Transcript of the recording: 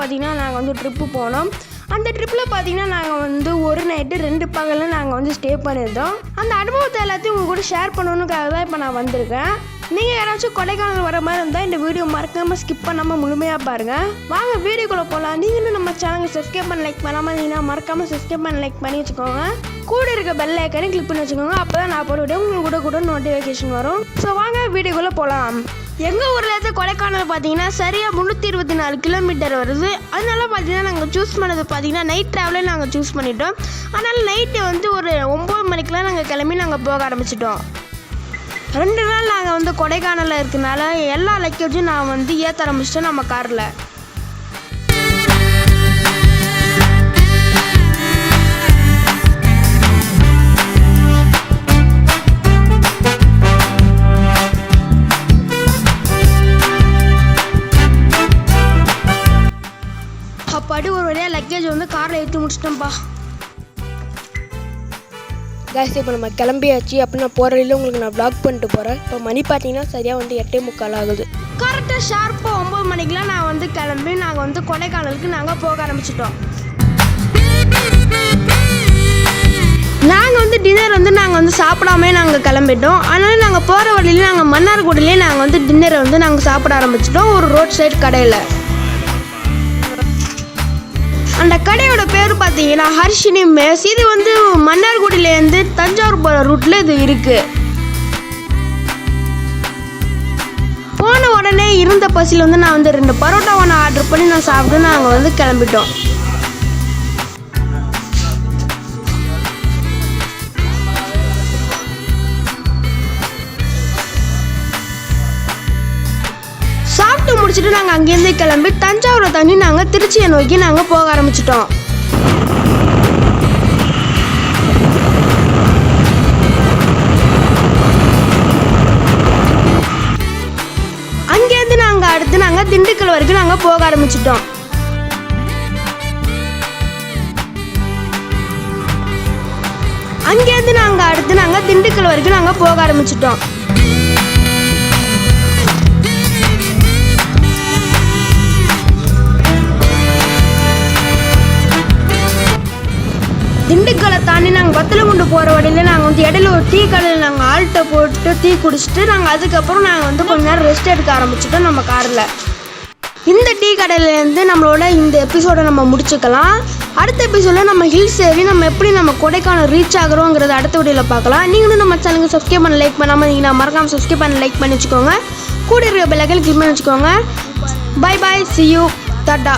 பார்த்தீங்கன்னா நாங்கள் வந்து ட்ரிப்பு போனோம். அந்த ட்ரிப்பில் பார்த்தீங்கன்னா நாங்கள் வந்து ஒரு நைட்டு 2 பகலில் நாங்கள் வந்து ஸ்டே பண்ணியிருந்தோம். அந்த அனுபவத்தை எல்லாத்தையும் உங்கள் கூட ஷேர் பண்ணணுக்காக தான் இப்போ நான் வந்திருக்கேன். நீங்கள் யாராச்சும் கொடைக்கானல் வர மாதிரி இருந்தால் இந்த வீடியோ மறக்காமல் ஸ்கிப் பண்ணாமல் முழுமையாக பாருங்கள். வாங்க வீடியோக்குள்ளே போகலாம். நீங்களும் நம்ம சேனலுக்கு சப்ஸ்கிரைப் பண்ண லைக் பண்ணாமல் இருந்தீங்கன்னா மறக்காமல் சப்ஸ்கிரைப் பண்ண லைக் பண்ணி வச்சுக்கோங்க. கூட இருக்க பெல் ஐக்கானே கிளிக் பண்ணி வச்சுக்கோங்க. அப்போ தான் நான் போட விட உங்களுக்கு கூட நோட்டிஃபிகேஷன் வரும். ஸோ வாங்க வீடியோக்குள்ளே போகலாம். எங்கள் ஊரில் இருந்து கொடைக்கானல் பார்த்தீங்கன்னா சரியாக 324 கிலோமீட்டர் வருது. அதனால பார்த்தீங்கன்னா நாங்கள் சூஸ் பண்ணது பார்த்தீங்கன்னா நைட் ட்ராவலே நாங்கள் சூஸ் பண்ணிட்டோம். அதனால் நைட்டு வந்து ஒரு 9 மணிக்கெலாம் நாங்கள் கிளம்பி நாங்கள் போக ஆரம்பிச்சிட்டோம். 2 நாள் நாங்கள் வந்து கொடைக்கானலில் இருக்கனால எல்லா லக்கேஜும் நான் வந்து ஏற்ற ஆரம்பிச்சிட்டோம் நம்ம காரில். அப்பாடி ஒரு வழியாக லக்கேஜ் வந்து காரில் ஏற்றி முடிச்சிட்டோம்ப்பா. கேஸ் இப்போ நம்ம கிளம்பியாச்சு. அப்படி நான் போகிற வழியில் உங்களுக்கு நான் வ்ளாக் பண்ணிட்டு போகிறேன். இப்போ மணி பார்த்தீங்கன்னா சரியாக வந்து 8:45 ஆகுது. கரெக்டாக ஷார்ப்பாக 9 மணிக்கெலாம் நான் வந்து கிளம்பி நாங்கள் வந்து கொடைக்கானலுக்கு நாங்கள் போக ஆரம்பிச்சிட்டோம். நாங்கள் வந்து டின்னர் வந்து நாங்கள் வந்து சாப்பிடாமே நாங்கள் கிளம்பிட்டோம். அதனால் நாங்கள் போகிற வழியிலே நாங்கள் மன்னார்குடியிலே நாங்கள் வந்து டின்னரை வந்து நாங்கள் சாப்பிட ஆரம்பிச்சிட்டோம் ஒரு ரோட் சைடு கடையில். அந்த கடையோட பேர் பார்த்தீங்கன்னா ஹர்ஷினி மெஸ். இது வந்து மன்னார்குடியிலேருந்து தஞ்சாவூர் போகிற ரூட்டில் இது இருக்குது. போன உடனே இருந்த பசியில் வந்து நான் வந்து 2 பரோட்டாவை நான் ஆர்டர் பண்ணி நான் சாப்பிட்டு நாங்கள் வந்து கிளம்பிட்டோம். சாப்பிட்டு முடிச்சுட்டு நாங்கள் அங்கேருந்து கிளம்பி தஞ்சாவூரை தாண்டி நாங்கள் திருச்சியை நோக்கி நாங்கள் போக ஆரம்பிச்சிட்டோம். அங்கேருந்து நாங்கள் அடுத்து நாங்கள் திண்டுக்கல் வரைக்கும் நாங்கள் போக ஆரம்பிச்சிட்டோம். அங்கேருந்து நாங்கள் அடுத்து நாங்கள் திண்டுக்கல் வரைக்கும் நாங்கள் போக ஆரம்பிச்சிட்டோம். திண்டுக்கலை தாண்டி நாங்கள் வத்தலகுண்டு போகிற வழியில் நாங்கள் வந்து இடையில ஒரு டீ கடையில் நாங்கள் ஆல்ட்டை போட்டு டீ குடிச்சிட்டு நாங்கள் அதுக்கப்புறம் நாங்கள் வந்து கொஞ்ச நேரம் ரெஸ்ட் எடுக்க ஆரம்பிச்சிட்டோம் நம்ம காரில். இந்த டீ கடையிலேருந்து நம்மளோட இந்த எபிசோடை நம்ம முடிச்சுக்கலாம். அடுத்த எபிசோடில் நம்ம ஹில்ஸ் ஏறி நம்ம எப்படி நம்ம கொடைக்கானல் ரீச் ஆகிறோங்கிறத அடுத்த வீடியோவில் பார்க்கலாம். நீங்களும் நம்ம சேனலுக்கு சப்ஸ்கிரைப் பண்ண லைக் பண்ணாமல் நீங்கள் நான் மறக்காமல் சப்ஸ்கிரைப் பண்ண லைக் பண்ணி வச்சுக்கோங்க. கூட இருக்கிற பெல் ஐக்கானை கிளிக் பண்ணி வச்சுக்கோங்க. Bye bye, see you, Tata.